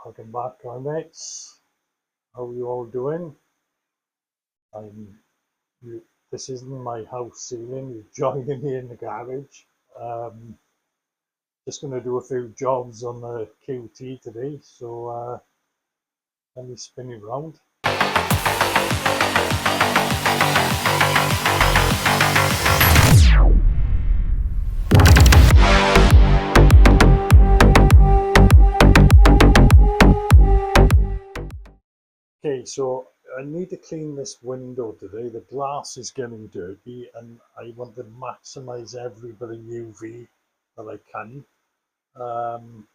Welcome back, my mates. How are you all doing? I'm. You, this isn't my house ceiling. You're joining me in the garage. Um, just going to do a few jobs on the QT today. So let me spin it round. Okay, so I need to clean this window today. The glass is getting dirty, and I want to maximize every bit of UV that I can. Um,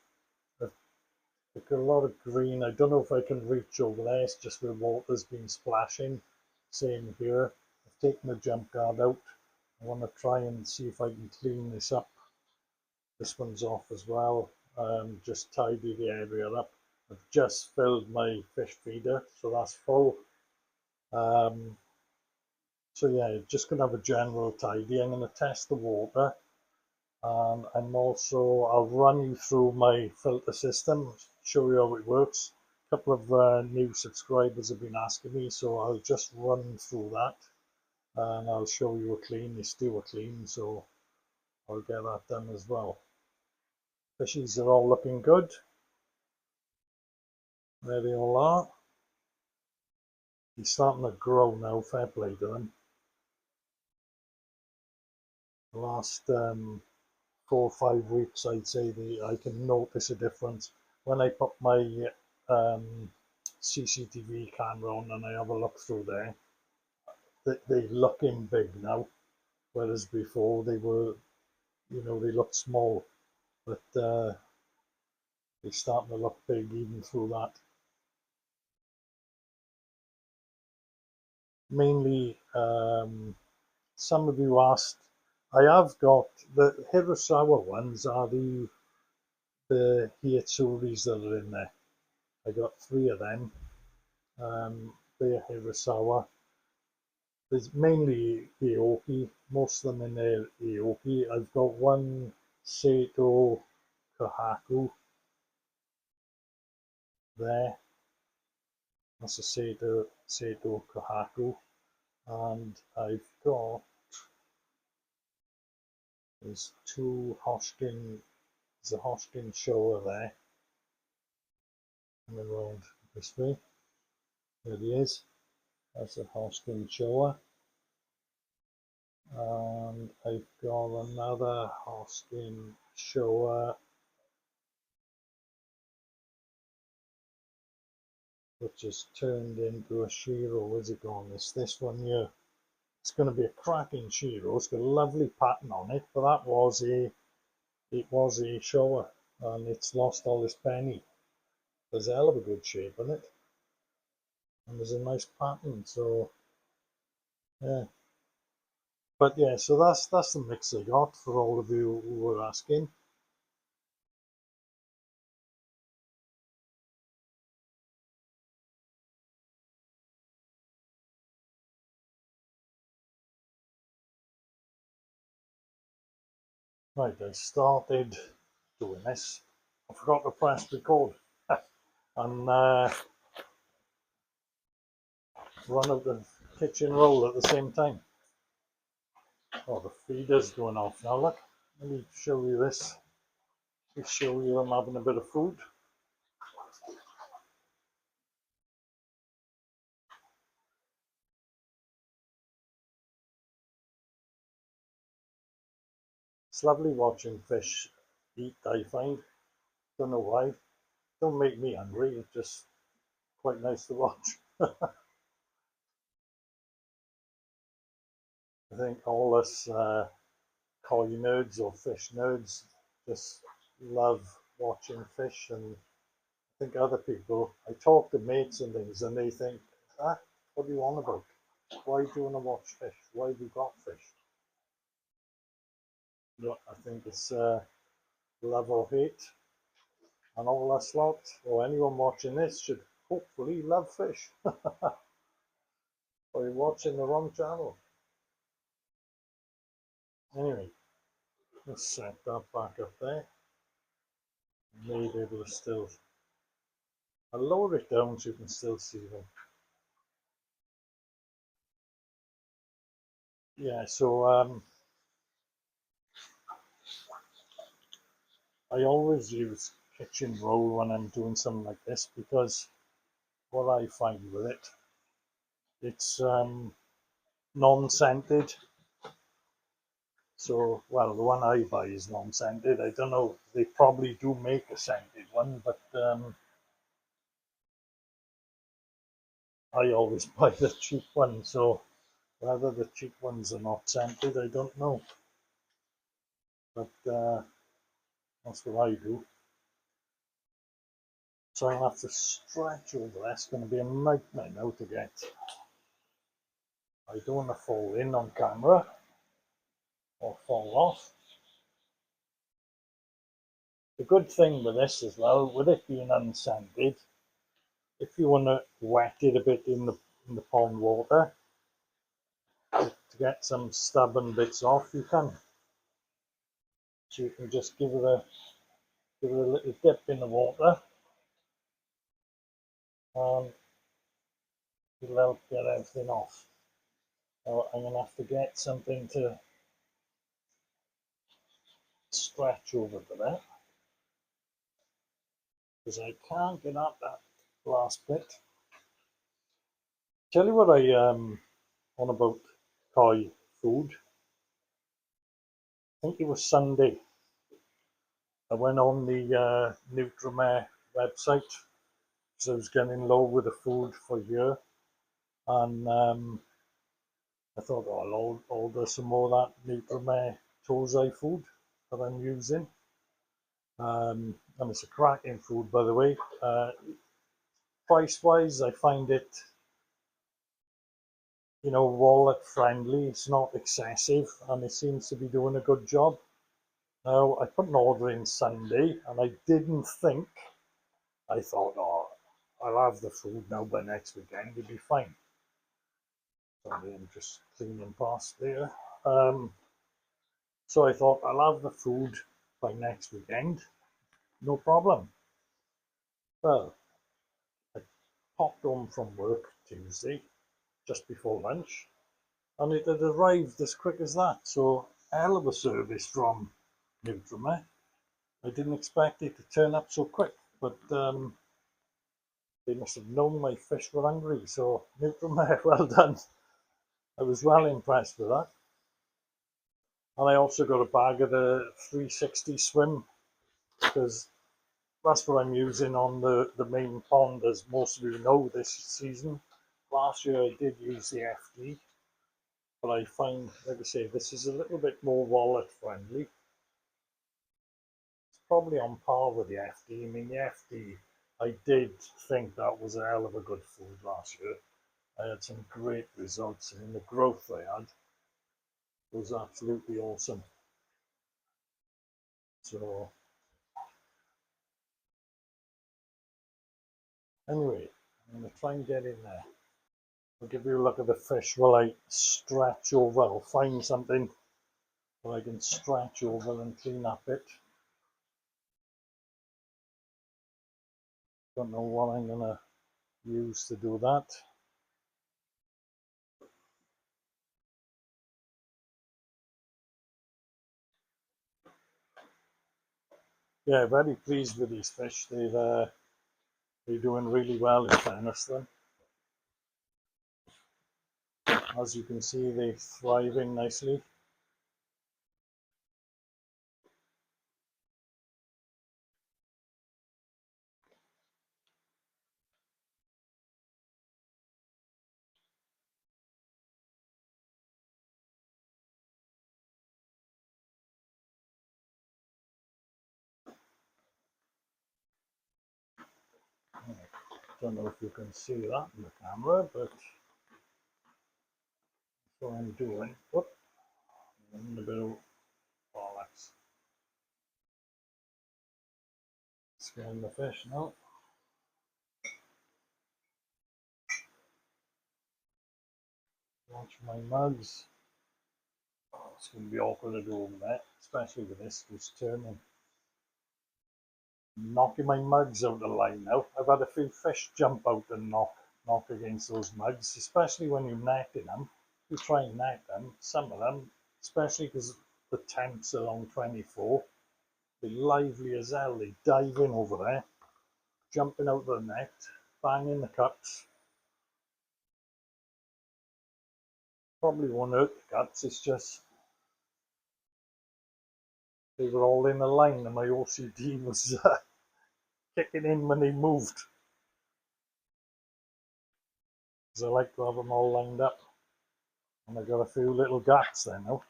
I've got a lot of green. I don't know if I can reach over there. It's just where water's been splashing. Same here. I've taken the jump guard out. I want to try and see if I can clean this up. This one's off as well. Just tidy the area up. I've just filled my fish feeder, so that's full. So yeah, just going to have a general tidy. I'm going to test the water. And I'll run you through my filter system, show you how it works. A couple of new subscribers have been asking me, so I'll just run through that and I'll show you a clean. They still are clean, so I'll get that done as well. Fishies are all looking good. There they all are. He's starting to grow now, fair play to them. The last 4 or 5 weeks, I'd say I can notice a difference. When I put my CCTV camera on and I have a look through there, they're looking big now, whereas before they were, they looked small, but they're starting to look big even through that. Mainly, some of you asked, I have got the Hirasawa ones are the Hiatsuris that are in there. I got 3 of them. They're Hirasawa. There's mainly Aoki, most of them in there Aoki. I've got one Seto Kohaku there. That's a Seto Kohaku. And I've got, there's 2 Hoshkin, there's a Hoshkin Showa there. Coming around this way. There he is. That's a Hoshkin Showa. And I've got another Hoshkin Showa, which has turned into a Shiro. Where's it gone? This one here. It's going to be a cracking Shiro. It's got a lovely pattern on it, but it was a Showa, and it's lost all its penny. There's a hell of a good shape in it, and there's a nice pattern. So yeah, but yeah, so that's the mix I got for all of you who were asking. Right, I started doing this. I forgot to press record and run out the kitchen roll at the same time. Oh, the feeder's going off now. Look, let me show you this. Let me show you I'm having a bit of food. It's lovely watching fish eat, I find. Don't know why. Don't make me hungry. It's just quite nice to watch. I think all us koi nerds or fish nerds just love watching fish, and I think other people, I talk to mates and things, and they think, what do you want about? Why do you want to watch fish? Why have you got fish? No, I think it's love or hate, and all us lot, or anyone watching this, should hopefully love fish. Or you're watching the wrong channel. Anyway, let's set that back up there. May be able to still I'll lower it down so you can still see them. Yeah, so I always use kitchen roll when I'm doing something like this because what I find with it, it's non-scented. So, well, the one I buy is non-scented. I don't know, they probably do make a scented one, but I always buy the cheap one. So whether the cheap ones are not scented, I don't know. But that's what I do. So I'll have to stretch over that. It's going to be a nightmare now to get. I don't want to fall in on camera or fall off. The good thing with this as well, with it being unsanded, if you want to wet it a bit in the pond water to get some stubborn bits off, you can. So you can just give it a little dip in the water, and it'll help get everything off. So I'm going to have to get something to stretch over to that because I can't get at that last bit. Tell you what I on about koi food. I think it was Sunday. I went on the Nutrimare website because I was getting low with the food for a year, and I thought, oh, I'll order some more of that Nutrimare Tozai food that I'm using. And it's a cracking food, by the way. Price wise, I find it, wallet friendly. It's not excessive, and it seems to be doing a good job. Now, I put an order in Sunday, and I didn't think. I thought, oh, I'll have the food now by next weekend. It'll be fine. Sorry, I'm just cleaning past there. So I thought I'll have the food by next weekend. No problem. Well, I popped home from work Tuesday, just before lunch, and it had arrived as quick as that. So, hell of a service from Nutrimare. I didn't expect it to turn up so quick, but they must have known my fish were hungry. So, Nutrimare, well done. I was well impressed with that. And I also got a bag of the 360 swim because that's what I'm using on the main pond, as most of you know this season. Last year I did use the FD, but I find, like I say, this is a little bit more wallet friendly. It's probably on par with the FD. I mean, the FD, I did think that was a hell of a good food last year. I had some great results, and the growth I had was absolutely awesome. So anyway, I'm going to try and get in there. I'll give you a look at the fish while I stretch over. I'll find something that I can stretch over and clean up it. Don't know what I'm going to use to do that. Yeah, very pleased with these fish. They're doing really well, in fairness to them. As you can see, they're thriving nicely. Don't know if you can see that in the camera, but that's what I'm doing. Whoop, a bit of bollocks. Scan the fish now. Watch my mugs. Oh, it's going to be awkward to do over there, especially with this just turning. knocking my mugs out of the line now. I've had a few fish jump out and knock against those mugs, especially when you're netting them. You try and net them, some of them, especially because the temps along 24, they're lively as hell. They dive in over there, jumping out the net, banging the cups. Probably won't hurt the cups, it's just they were all in a line and my OCD was kicking in when they moved. Because I like to have them all lined up. And I've got a few little gaps there now.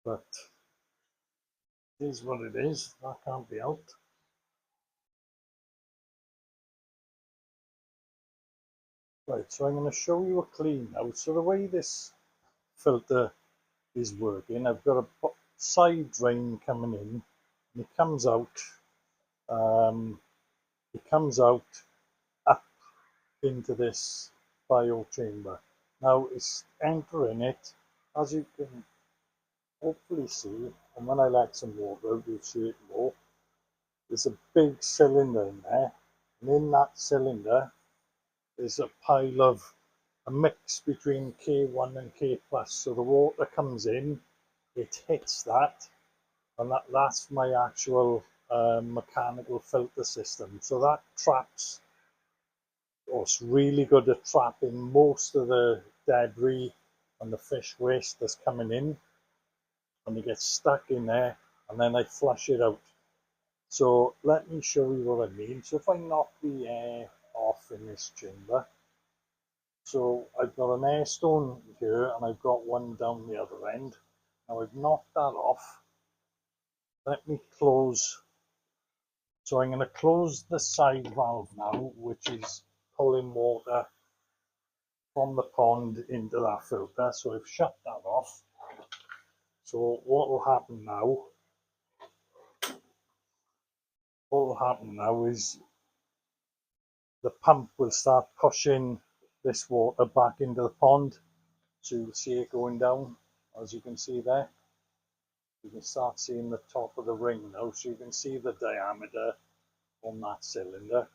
But it is what it is, that can't be helped. Right, so I'm going to show you a clean now. So the way this filter is working, I've got a side drain coming in, and um, it comes out up into this bio chamber. Now it's entering it, as you can hopefully see, and when I let some water out, you'll see it more. There's a big cylinder in there, and in that cylinder is a pile of a mix between K1 and K plus. So the water comes in, it hits that, and that's my actual mechanical filter system. So that traps, or it's really good at trapping most of the debris and the fish waste that's coming in, and it gets stuck in there, and then I flush it out. So let me show you what I mean. So if I knock the air off in this chamber, so I've got an air stone here and I've got one down the other end. Now I've knocked that off. Let me close. So I'm going to close the side valve now, which is pulling water from the pond into that filter. So I've shut that off. So what will happen now is the pump will start pushing this water back into the pond. So you'll see it going down, as you can see there. You can start seeing the top of the ring now, so you can see the diameter on that cylinder.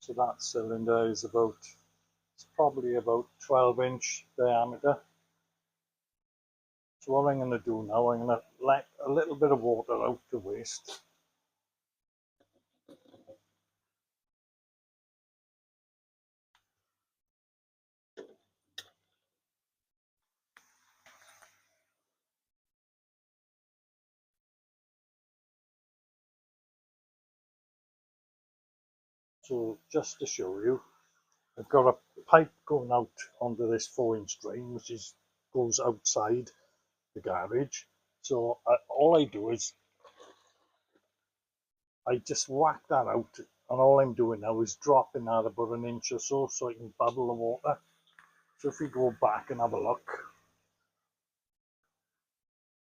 So that cylinder is it's probably about 12-inch diameter. So what I'm going to do now, I'm going to let a little bit of water out to waste. So just to show you, I've got a pipe going out onto this 4-inch drain, which goes outside the garage. So all I do is I just whack that out, and all I'm doing now is dropping that about an inch or so I can bubble the water. So if we go back and have a look,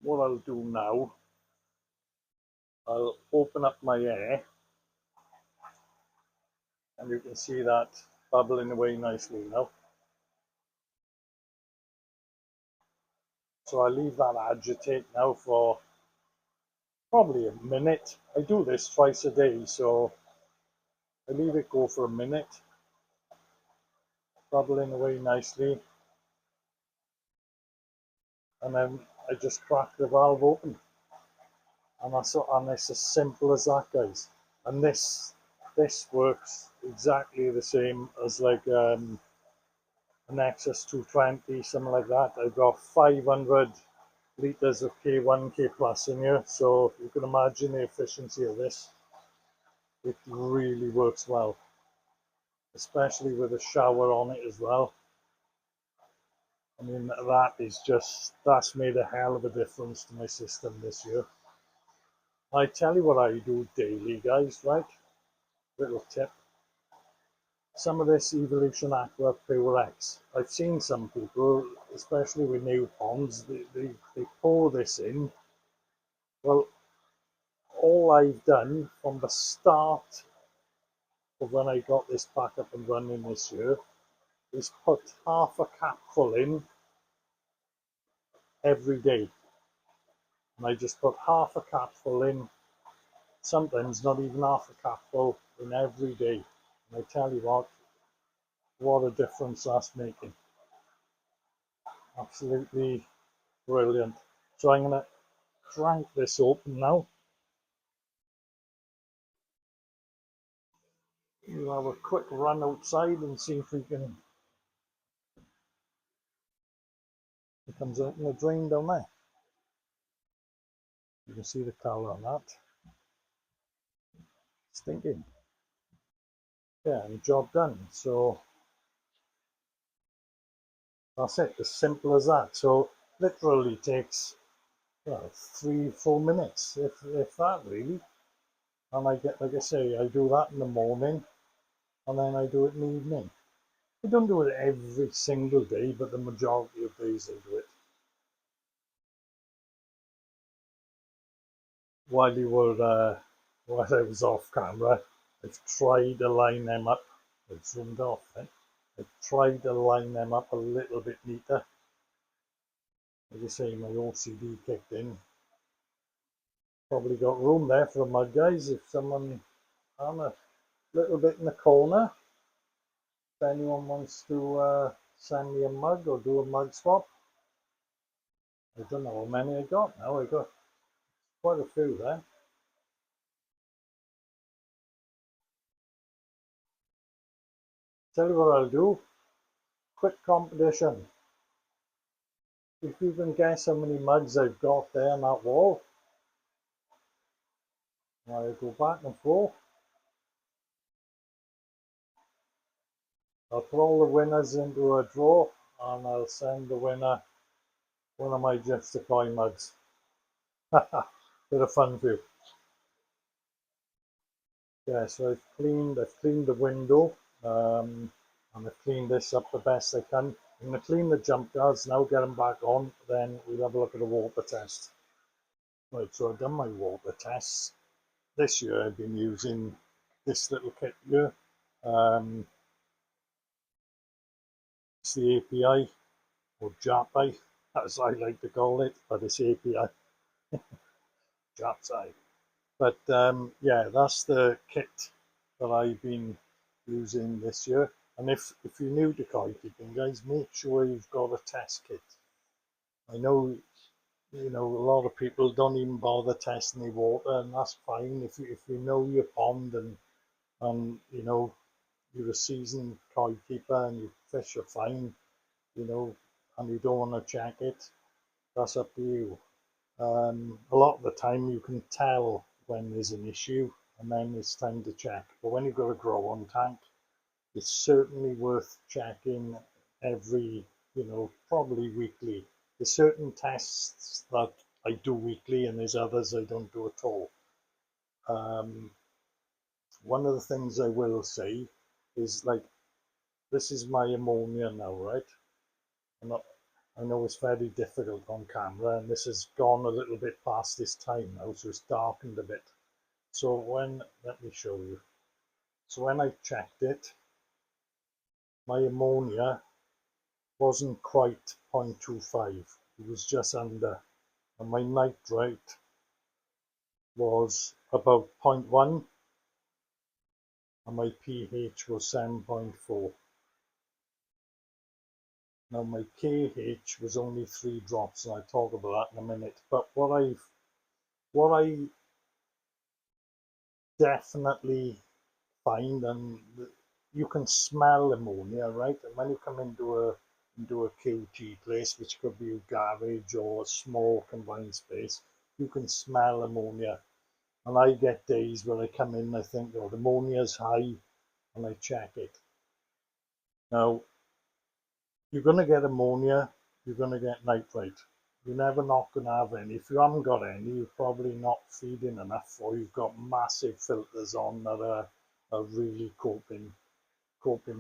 what I'll do now, I'll open up my air, and you can see that bubbling away nicely now. So I leave that agitate now for probably a minute. I do this twice a day, so I leave it go for a minute, bubbling away nicely, and then I just crack the valve open, and it's as simple as that, guys. And this works exactly the same as like an Nexus 220, something like that. I've got 500 litres of K1, K plus in here, so you can imagine the efficiency of this. It really works well, especially with a shower on it as well. I mean, that's made a hell of a difference to my system this year. I tell you what I do daily, guys, right? Little tip. Some of this Evolution Aqua Pure X. I've seen some people, especially with new ponds, they pour this in. Well, all I've done from the start of when I got this back up and running this year is put half a capful in every day. And I just put half a cupful in, sometimes not even half a cupful in every day. And I tell you what a difference that's making. Absolutely brilliant. So I'm going to crank this open now. We'll have a quick run outside and see if we can. It comes out in the drain down there. You can see the colour on that. Stinking. Yeah, and job done. So that's it, as simple as that. So literally takes 3-4 minutes, if that really. And I get, like I say, I do that in the morning and then I do it in the evening. I don't do it every single day, but the majority of days I do it. While while I was off camera, I've tried to line them up. I've zoomed off then. I've tried to line them up a little bit neater. Like I say, my OCD kicked in. Probably got room there for a mug, guys. If someone on a little bit in the corner, if anyone wants to send me a mug or do a mug swap. I don't know how many I got now. I got quite a few there. Tell you what I'll do. Quick competition. If you can guess how many mugs I've got there on that wall, I'll go back and forth. I'll put all the winners into a draw and I'll send the winner one of my JIFFSTER Koi mugs. Bit of fun for you. Yeah, so I've cleaned the window, and I've cleaned this up the best I can. I'm going to clean the jump guards now, get them back on, then we'll have a look at the water test. Right, so I've done my water tests. This year I've been using this little kit here. It's the API, or JAPI, as I like to call it, but it's API, JAPI. But yeah, that's the kit that I've been using this year. And if you're new to koi keeping, guys, make sure you've got a test kit. I know, a lot of people don't even bother testing the water, and that's fine. If you know your pond and you're a seasoned koi keeper and your fish are fine, and you don't want to check it, that's up to you. A lot of the time you can tell when there's an issue and then it's time to check. But when you've got a grow on tank, it's certainly worth checking every, probably weekly. There's certain tests that I do weekly and there's others I don't do at all. One of the things I will say is, like, this is my ammonia now, right? I know it's very difficult on camera and this has gone a little bit past this time now, so it's darkened a bit. So let me show you. So when I checked it, my ammonia wasn't quite 0.25, it was just under. And my nitrate was about 0.1 and my pH was 7.4. Now my KH was only 3 drops, and I'll talk about that in a minute. But what I definitely find, and you can smell ammonia, right? And when you come into a QT place, which could be a garage or a small confined space, you can smell ammonia. And I get days where I come in and I think, oh, the ammonia's high, and I check it. Now, you're going to get ammonia, you're going to get nitrate. You're never not going to have any. If you haven't got any, you're probably not feeding enough, or you've got massive filters on that are really coping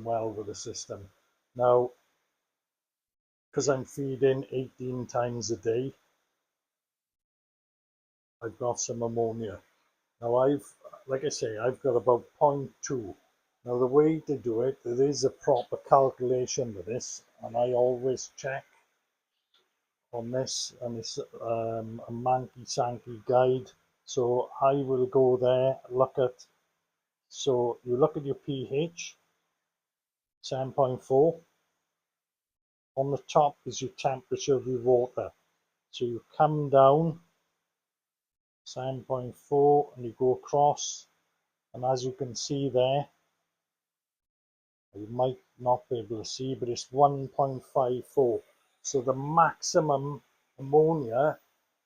well with the system. Now, because I'm feeding 18 times a day, I've got some ammonia. Now like I say, I've got about 0.2. Now the way to do it, there is a proper calculation for this, and I always check on this, and it's a manky sanky guide. So I will go there, look at, so you look at your pH, 7.4. On the top is your temperature of your water. So you come down 7.4 and you go across, and as you can see there, you might not be able to see, but it's 1.54. So the maximum ammonia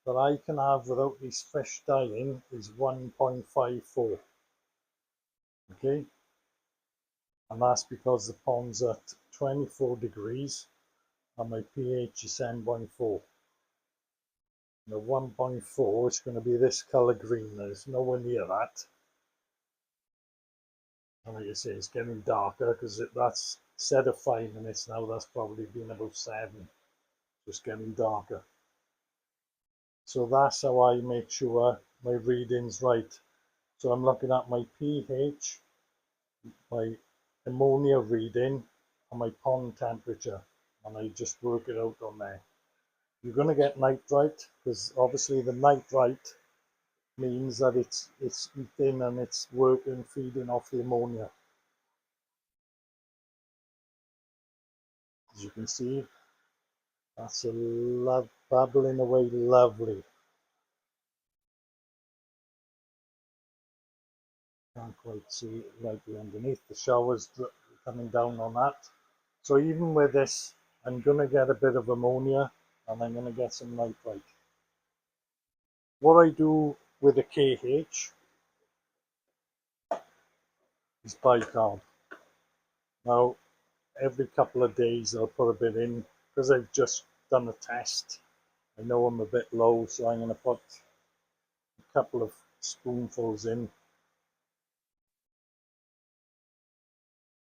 that I can have without these fish dying is 1.54. Okay, and that's because the pond's at 24 degrees and my pH is 7.4. Now 1.4 is going to be this colour green. There's nowhere near that. And like I say, it's getting darker because that's, instead of 5 minutes now, that's probably been about 7. Just getting darker. So that's how I make sure my reading's right. So I'm looking at my pH, my ammonia reading, and my pond temperature, and I just work it out on there. You're going to get nitrite because obviously the nitrite means that it's eating and it's working, feeding off the ammonia. As you can see, that's a love bubbling away lovely. Can't quite see it lightly underneath. The shower's coming down on that. So even with this, I'm going to get a bit of ammonia and I'm going to get some nitrite. What I do with the KH is bicarb. Now, every couple of days I'll put a bit in because I've just done a test. I know I'm a bit low, so I'm going to put a couple of spoonfuls in.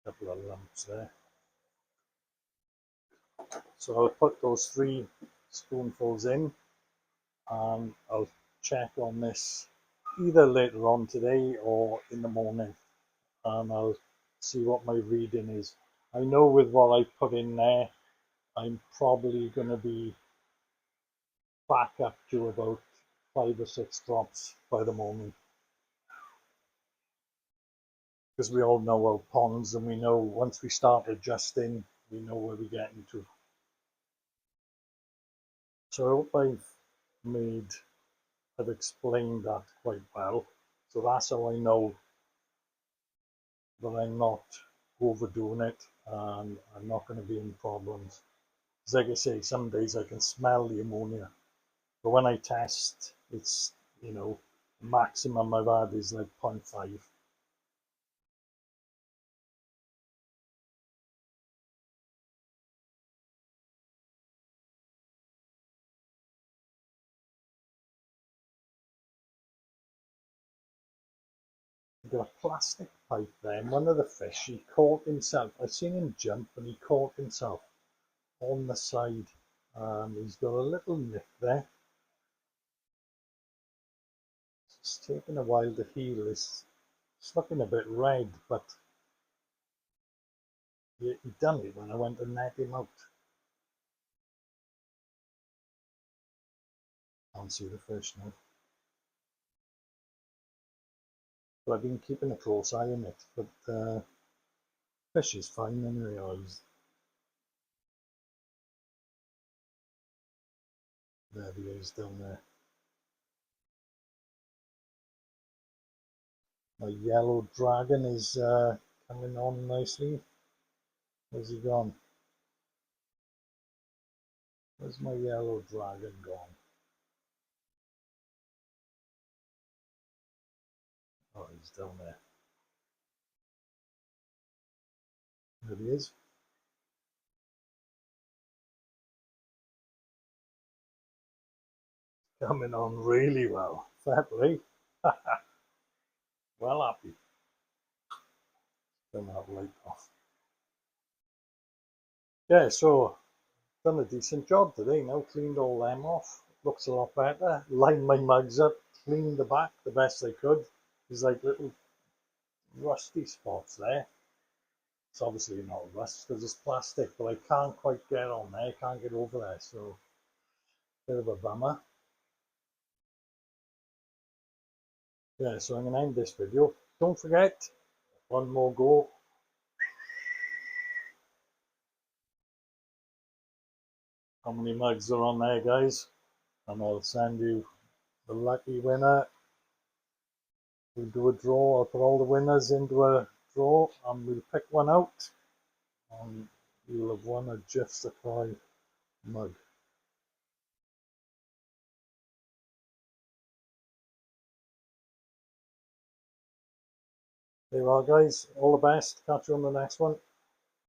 A couple of lumps there. So I'll put those 3 spoonfuls in and I'll check on this either later on today or in the morning, and I'll see what my reading is. I know with what I put in there, I'm probably going to be back up to about 5 or 6 drops by the morning. Because we all know our ponds, and we know once we start adjusting, we know where we're getting to. So I hope I've explained that quite well. So that's how I know that I'm not overdoing it and I'm not going to be in problems. Because like I say, some days I can smell the ammonia, but when I test, it's, you know, the maximum I've had is like 0.5. I've got a plastic pipe there, and one of the fish, he caught himself. I've seen him jump and he caught himself on the side. He's got a little nick there. It's taken a while to heal. It's looking a bit red, but he done it when I went to net him out. Can't see the fish now. But I've been keeping a close eye on it. But fish is fine anyway. There he is down there. My yellow dragon is coming on nicely. Where's he gone? Where's my yellow dragon gone? Oh, he's down there. There he is. Coming on really well. Fair play. Well happy. Turn that light off. Yeah, so done a decent job today now. Cleaned all them off. Looks a lot better. Lined my mugs up. Cleaned the back the best I could. There's like little rusty spots there. It's obviously not rust because it's plastic, but I can't quite get on there. I can't get over there. So Bit of a bummer. Yeah, so I'm going to end this video. Don't forget, one more go. How many mugs are on there, guys? And I'll send you the lucky winner. We'll do a draw. I'll put all the winners into a draw and we'll pick one out. And you'll have won a JIFFSTER Koi mug. There you are, guys. All the best. Catch you on the next one.